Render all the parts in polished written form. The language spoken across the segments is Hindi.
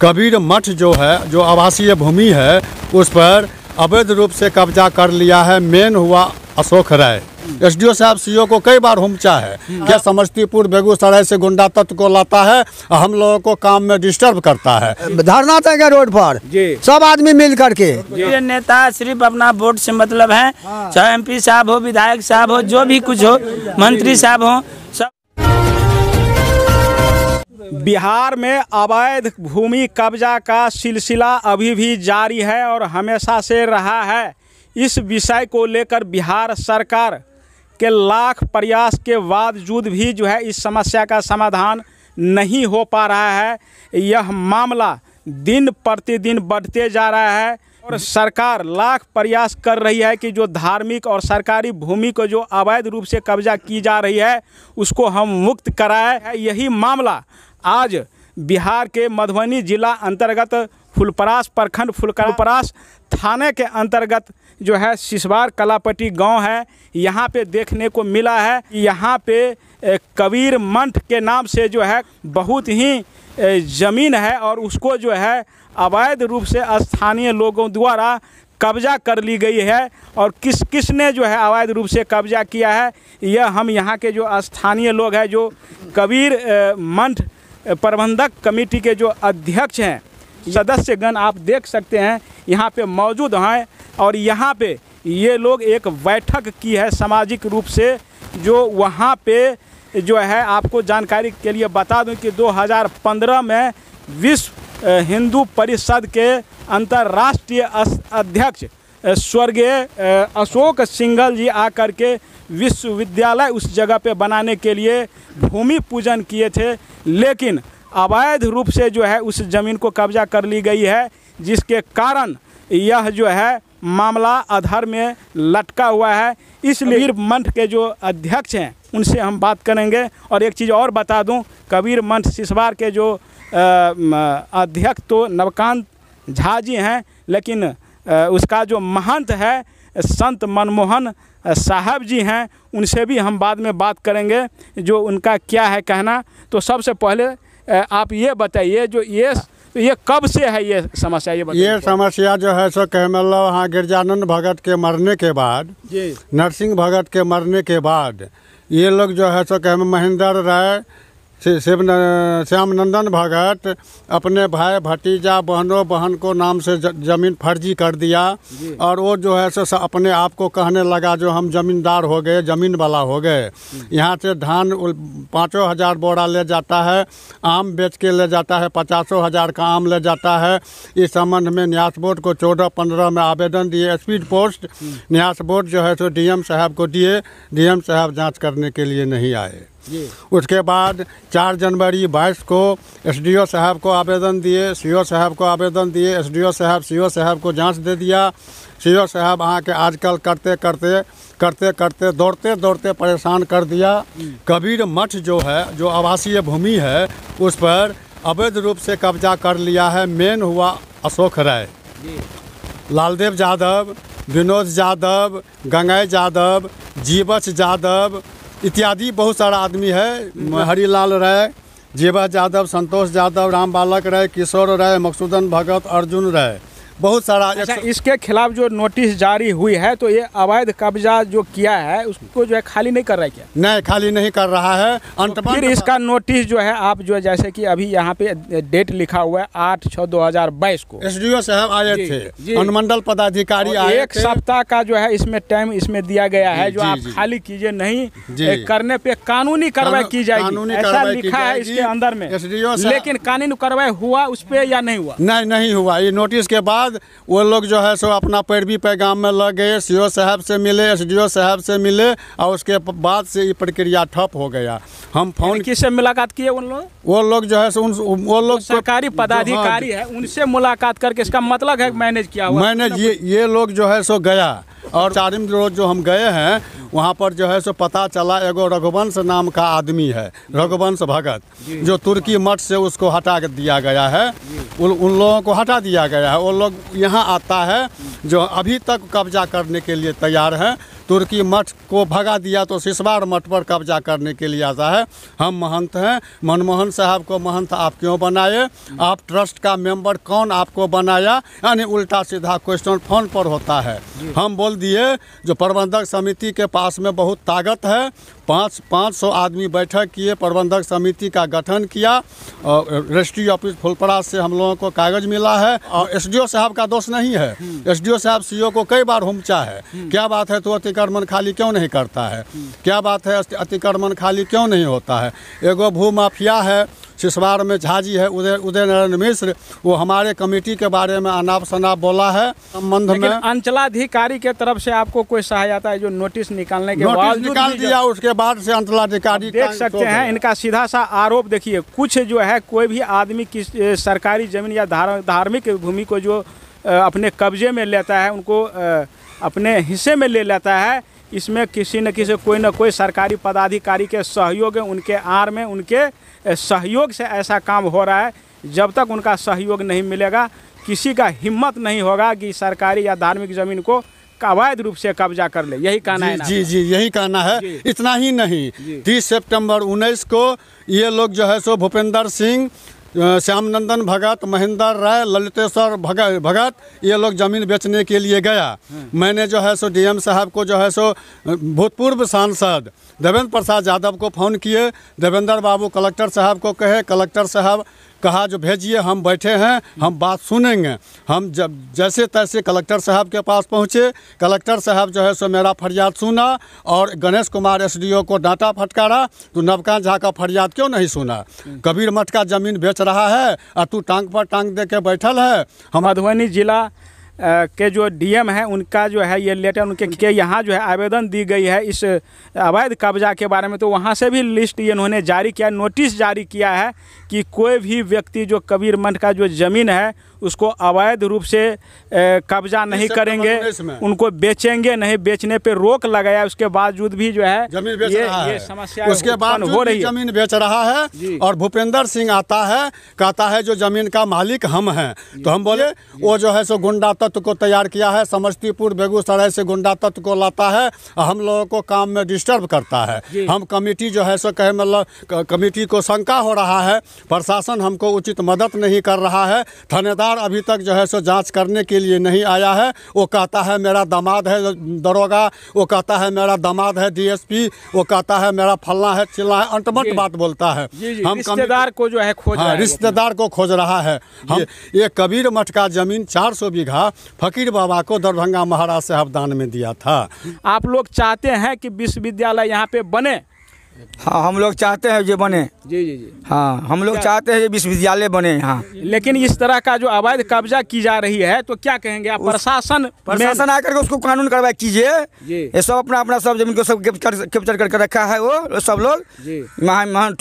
कबीर मठ जो है, जो आवासीय भूमि है, उस पर अवैध रूप से कब्जा कर लिया है। मेन हुआ अशोक राय। एसडीओ साहब सीओ को कई बार हुमचा है, क्या समस्तीपुर बेगूसराय से गुंडा तत्व को लाता है, हम लोगों को काम में डिस्टर्ब करता है। धरना देंगे रोड पर सब आदमी मिल करके। ये नेता सिर्फ अपना वोट से मतलब है, चाहे एमपी साहब हो, विधायक साहब हो, जो भी कुछ हो, मंत्री साहब हो, सब। बिहार में अवैध भूमि कब्जा का सिलसिला अभी भी जारी है और हमेशा से रहा है। इस विषय को लेकर बिहार सरकार के लाख प्रयास के बावजूद भी जो है इस समस्या का समाधान नहीं हो पा रहा है। यह मामला दिन प्रतिदिन बढ़ते जा रहा है और सरकार लाख प्रयास कर रही है कि जो धार्मिक और सरकारी भूमि को जो अवैध रूप से कब्जा की जा रही है उसको हम मुक्त कराए। यही मामला आज बिहार के मधुबनी जिला अंतर्गत फुलपरास प्रखंड फुलपरास थाने के अंतर्गत जो है सिसवार कलापट्टी गांव है, यहाँ पे देखने को मिला है। यहाँ पे कबीर मठ के नाम से जो है बहुत ही ज़मीन है और उसको जो है अवैध रूप से स्थानीय लोगों द्वारा कब्जा कर ली गई है। और किसने जो है अवैध रूप से कब्जा किया है, यह हम यहाँ के जो स्थानीय लोग हैं, जो कबीर मठ प्रबंधक कमेटी के जो अध्यक्ष हैं, सदस्यगण आप देख सकते हैं यहाँ पे मौजूद हैं। और यहाँ पे ये लोग एक बैठक की है सामाजिक रूप से, जो वहाँ पे जो है आपको जानकारी के लिए बता दूं कि 2015 में विश्व हिंदू परिषद के अंतर्राष्ट्रीय अध्यक्ष स्वर्गीय अशोक सिंघल जी आकर के विश्वविद्यालय उस जगह पे बनाने के लिए भूमि पूजन किए थे, लेकिन अवैध रूप से जो है उस ज़मीन को कब्जा कर ली गई है, जिसके कारण यह जो है मामला अधर में लटका हुआ है। इसलिए कबीर मठ के जो अध्यक्ष हैं उनसे हम बात करेंगे। और एक चीज़ और बता दूं, कबीर मठ सिसवार के जो अध्यक्ष तो नवकांत झा जी हैं, लेकिन उसका जो महंत है संत मनमोहन साहब जी हैं, उनसे भी हम बाद में बात करेंगे जो उनका क्या है कहना। तो सबसे पहले आप ये बताइए, जो ये कब से है ये समस्या, ये समस्या जो है सो कह मतलब हाँ गिरजानंद भगत के मरने के बाद, नरसिंह भगत के मरने के बाद ये लोग जो है सो कह महेंद्र राय, श्याम नंदन भगत अपने भाई भतीजा बहनों बहन को नाम से ज़मीन फर्जी कर दिया। और वो जो है सो अपने आप को कहने लगा जो हम ज़मींदार हो गए, ज़मीन वाला हो गए। यहाँ से धान 5,000 बोरा ले जाता है, आम बेच के ले जाता है, 50,000 का आम ले जाता है। इस संबंध में न्यास बोर्ड को 14-15 में आवेदन दिए, स्पीड पोस्ट। न्यास बोर्ड जो है सो डीएम साहब को दिए, डीएम साहब जाँच करने के लिए नहीं आए। उसके बाद 4 जनवरी 22 को एसडीओ साहब को आवेदन दिए, सीओ साहब को आवेदन दिए। एसडीओ साहब सीओ साहब को जांच दे दिया। सीओ साहब आके आजकल करते करते दौड़ते परेशान कर दिया। कबीर मठ जो है, जो आवासीय भूमि है, उस पर अवैध रूप से कब्जा कर लिया है। मेन हुआ अशोक राय, लालदेव यादव, विनोद यादव, गंगाई यादव, जीवछ यादव इत्यादि बहुत सारा आदमी है। हरिलाल राय, जीवछ यादव, संतोष यादव, राम बालक राय, किशोर राय, मकसूदन भगत, अर्जुन राय, बहुत सारा। अच्छा, इसके खिलाफ जो नोटिस जारी हुई है, तो ये अवैध कब्जा जो किया है उसको जो है खाली नहीं कर रहा है क्या? नहीं, खाली नहीं कर रहा है। तो फिर इसका नोटिस जो है आप जो है जैसे कि अभी यहाँ पे डेट लिखा हुआ है 8/6/2022 को एसडीओ साहब आए थे, अनुमंडल पदाधिकारी आए। 1 सप्ताह का जो है इसमें टाइम इसमें दिया गया है, जो आप खाली कीजिए, नहीं करने पे कानूनी कार्रवाई की जाएगी, ऐसा लिखा है इसके अंदर में। लेकिन कानूनी कार्रवाई हुआ उस पर या नहीं हुआ? नहीं हुआ। ये नोटिस के बाद वो लोग जो है सो अपना पैरवी पैगाम में लग गए, सीओ साहब से मिले, एसडीओ साहब से मिले, और उसके बाद से ये प्रक्रिया ठप हो गया। हम फोन किससे मुलाकात किए? वो लोग जो है सो वो लोग सरकारी पदाधिकारी है, उनसे मुलाकात करके इसका मतलब है मैनेज किया हुआ। मैनेज ये लोग जो है सो गया। और 4 रोज जो हम गए हैं वहाँ पर जो है सो पता चला एगो रघुवंश नाम का आदमी है, रघुवंश भगत, जो तुर्की मठ से उसको हटा दिया गया है। उन लोगों को हटा दिया गया है। वो लोग यहाँ आता है जो अभी तक कब्जा करने के लिए तैयार हैं। तुर्की मठ को भगा दिया तो सिसवाड़ मठ पर कब्जा करने के लिए आता है। हम महंत हैं, मनमोहन साहब को महंत आप क्यों बनाए, आप ट्रस्ट का मेंबर कौन आपको बनाया, यानी उल्टा सीधा क्वेश्चन फोन पर होता है। हम बोल दिए जो प्रबंधक समिति के पास में बहुत ताकत है, 500 आदमी बैठक किए, प्रबंधक समिति का गठन किया और रजिस्ट्री ऑफिस फुलपरास से हम लोगों को कागज मिला है। और एसडीओ साहब का दोष नहीं है, एसडीओ साहब सीओ को कई बार हुमचा है, क्या बात है तो अतिक्रमण खाली क्यों नहीं करता है, क्या बात है अतिक्रमण खाली क्यों नहीं होता है। एगो भू माफिया है सिसवाड़ में झाजी है उदय नारायण मिश्र, वो हमारे कमेटी के बारे में अनाप शनाप बोला है संबंध में। अंचलाधिकारी के तरफ से आपको कोई सहायता है जो नोटिस निकालने के बाद निकाल दिया, उसके बाद से अंचलाधिकारी देख सकते हैं इनका सीधा सा आरोप देखिए। कुछ जो है कोई भी आदमी किस सरकारी जमीन या धार्मिक भूमि को जो अपने कब्जे में लेता है, उनको अपने हिस्से में ले लेता है, इसमें किसी न किसी कोई न कोई सरकारी पदाधिकारी के सहयोग है, उनके आड़ में उनके सहयोग से ऐसा काम हो रहा है। जब तक उनका सहयोग नहीं मिलेगा किसी का हिम्मत नहीं होगा कि सरकारी या धार्मिक जमीन को अवैध रूप से कब्जा कर ले। यही कहना है ना? जी जी यही कहना है। इतना ही नहीं, 30 सितंबर 19 को ये लोग जो है सो भूपेंद्र सिंह, श्यामनंदन भगत, महेंद्र राय, ललितेश्वर भगत ये लोग ज़मीन बेचने के लिए गया। मैंने जो है सो डीएम साहब को जो है सो भूतपूर्व सांसद देवेंद्र प्रसाद यादव को फ़ोन किए, देवेंद्र बाबू कलेक्टर साहब को कहे, कलेक्टर साहब कहा जो भेजिए, हम बैठे हैं, हम बात सुनेंगे। हम जब जैसे तैसे कलेक्टर साहब के पास पहुँचे, कलेक्टर साहब जो है सो मेरा फरियाद सुना और गणेश कुमार एसडीओ को डांटा फटकारा, तो नवकांत झा का फरियाद क्यों नहीं सुना, कबीर मठ का ज़मीन बेच रहा है और तू टांग पर टांग दे के बैठल है। हम मधुबनी जिला के जो डीएम है उनका जो है ये लेटर उनके यहाँ जो है आवेदन दी गई है इस अवैध कब्जा के बारे में, तो वहाँ से भी लिस्ट ये इन्होंने जारी किया, नोटिस जारी किया है कि कोई भी व्यक्ति जो कबीर मठ का जो ज़मीन है उसको अवैध रूप से कब्जा नहीं करेंगे, उनको बेचेंगे नहीं, बेचने पे रोक लगाया। उसके बावजूद भी जो है जमीन बेच रहा है, समस्या उसके बाद हो रही है, जमीन बेच रहा है। और भूपेंद्र सिंह आता है, कहता है जो जमीन का मालिक हम हैं, तो हम बोले वो जो है सो गुंडा तत्व को तैयार किया है, समस्तीपुर बेगूसराय से गुंडा तत्व को लाता है, हम लोगों को काम में डिस्टर्ब करता है। हम कमेटी जो है सो कहे मतलब कमेटी को शंका हो रहा है, प्रशासन हमको उचित मदद नहीं कर रहा है, थानेदार अभी तक जो है सो जांच करने के लिए नहीं आया है। वो कहता है मेरा दामाद है दरोगा, वो कहता है मेरा दामाद है डीएसपी, वो कहता है मेरा फलना है चिल्ला है, अंतमट बात बोलता है। हम रिश्तेदार को जो है खोज रहा है, रिश्तेदार को खोज रहा है। हम ये कबीर मठ का जमीन 400 बीघा फकीर बाबा को दरभंगा महाराज साहब दान में दिया था। आप लोग चाहते हैं कि विश्वविद्यालय यहाँ पे बने? हाँ, हम लोग चाहते हैं जो बने। जी जी जी हाँ, हम लोग चाहते हैं विश्वविद्यालय बने यहाँ। लेकिन इस तरह का जो अवैध कब्जा की जा रही है तो क्या कहेंगे आप? प्रशासन आकर के उसको कानून कार्रवाई कीजिए। ये सब अपना सब जमीन को सब कैप्चर करके रखा है, वो सब लोग महंत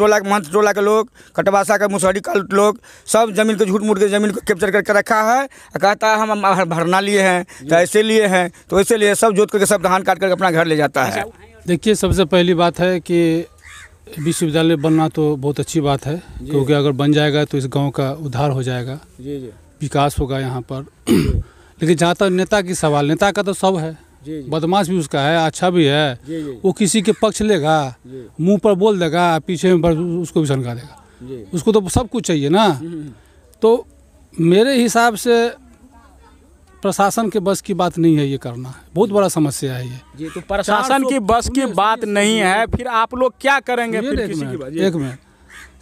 टोला के लोग, कटवासा का मुसहरी का लोग, सब जमीन को झूठ मूठ के जमीन को कैप्चर करके रखा है। कहता है हम भरना लिए हैं तो ऐसे लिए हैं तो ऐसे लिए, सब जोत करके सब धान काट करके अपना घर ले जाता है। देखिए, सबसे पहली बात है कि विश्वविद्यालय बनना तो बहुत अच्छी बात है, क्योंकि अगर बन जाएगा तो इस गांव का उद्धार हो जाएगा, विकास होगा यहाँ पर। लेकिन जहाँ तक नेता की सवाल, नेता का तो सब है, बदमाश भी उसका है, अच्छा भी है। वो किसी के पक्ष लेगा, मुंह पर बोल देगा, पीछे में उसको भी सनका देगा। उसको तो सब कुछ चाहिए ना। तो मेरे हिसाब से प्रशासन के बस की बात नहीं है ये करना, बहुत बड़ा समस्या है ये। तो प्रशासन की बस की बात नहीं है, फिर आप लोग क्या करेंगे? फिर एक मिनट,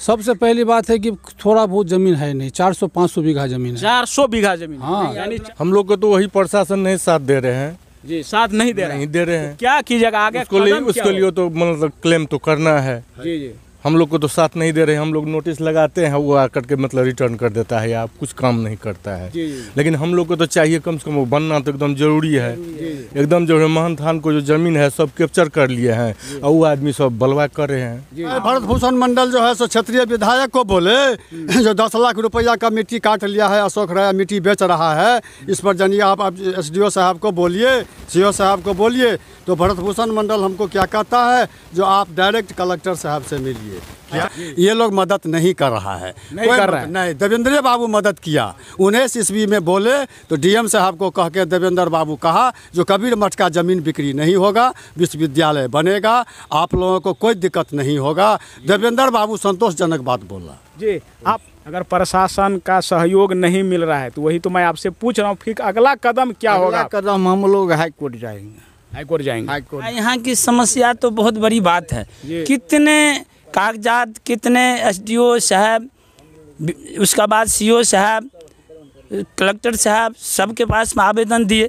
सबसे पहली बात है कि थोड़ा बहुत जमीन है नहीं, 400-500 बीघा जमीन है। 400 बीघा जमीन? हाँ, यानी हम लोग को तो वही प्रशासन नहीं साथ दे रहे हैं। जी, साथ नहीं दे रहे हैं। क्या कीजिएगा आगे? उसके लिए तो मतलब क्लेम तो करना है। जी जी, हम लोग को तो साथ नहीं दे रहे। हम लोग नोटिस लगाते हैं, वो आकर के मतलब रिटर्न कर देता है या कुछ काम नहीं करता है। लेकिन हम लोग को तो चाहिए कम से कम, वो बनना तो एकदम जरूरी है। एकदम जो है महंत खान को जो जमीन है सब कैप्चर कर लिए हैं और वो आदमी सब बलवा कर रहे हैं। भरत भूषण मंडल जो है सो क्षेत्रीय विधायक को बोले जो 10 लाख रुपया का मिट्टी काट लिया है, अशोक राय मिट्टी बेच रहा है, इस पर जानिए आप एसडीओ साहब को बोलिए, सीओ साहब को बोलिए। तो भरत भूषण मंडल हमको क्या कहता है, जो आप डायरेक्ट कलेक्टर साहब से मिलिए। चाहिए। ये लोग मदद नहीं कर रहा है, नहीं कर रहा है। नहीं, देवेंद्र बाबू मदद किया। 19 ईस्वी में बोले तो डीएम साहब को कह के देवेंद्र बाबू कहा जो कबीर मठ का ज़मीन बिक्री नहीं होगा, विश्वविद्यालय बनेगा, आप लोगों को कोई दिक्कत नहीं होगा। देवेंद्र बाबू संतोषजनक बात बोला। जी, आप अगर प्रशासन का सहयोग नहीं मिल रहा है तो वही तो मैं आपसे पूछ रहा हूँ, फिर अगला कदम क्या होगा? कदम हम लोग हाई कोर्ट जाएंगे। हाई कोर्ट जाएंगे। यहाँ की समस्या तो बहुत बड़ी बात है। कितने कागजात, कितने एसडीओ साहब, उसका बाद सीओ साहब, कलेक्टर साहब, सबके पास में आवेदन दिए।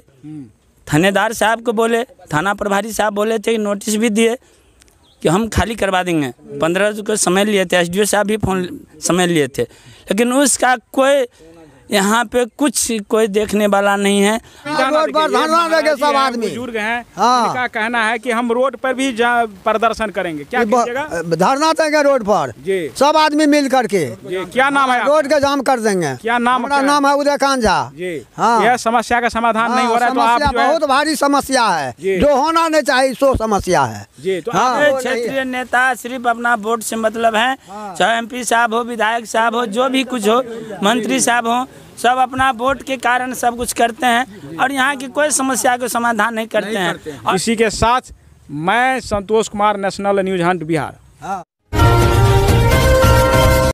थानेदार साहब को बोले, थाना प्रभारी साहब बोले थे, नोटिस भी दिए कि हम खाली करवा देंगे। 15 दिन का समय लिए थे, एसडीओ साहब भी फोन समय लिए थे, लेकिन उसका कोई यहाँ पे कुछ कोई देखने वाला नहीं है। रोड पर धरना देंगे सब आदमी, बुजुर्ग हैं, उनका कहना है कि हम रोड पर भी प्रदर्शन करेंगे। क्या कीजिएगा? धरना देंगे रोड पर जी, सब आदमी मिल करके। जी, क्या नाम है? रोड के जाम कर देंगे। क्या नाम? हमारा नाम है उदयकांत झा। जी, हाँ, यह समस्या का समाधान नहीं हो रहा है तो आप बहुत भारी समस्या है, जो होना नहीं चाहिए सो समस्या है। जी, तो क्षेत्रीय नेता सिर्फ अपना वोट से मतलब है, चाहे एमपी साहब हो, विधायक साहब हो, जो भी कुछ हो, मंत्री साहब हो, सब अपना वोट के कारण सब कुछ करते हैं और यहाँ की कोई समस्या को समाधान नहीं करते हैं। इसी के साथ मैं Santosh Kumar, national news hunt, Bihar.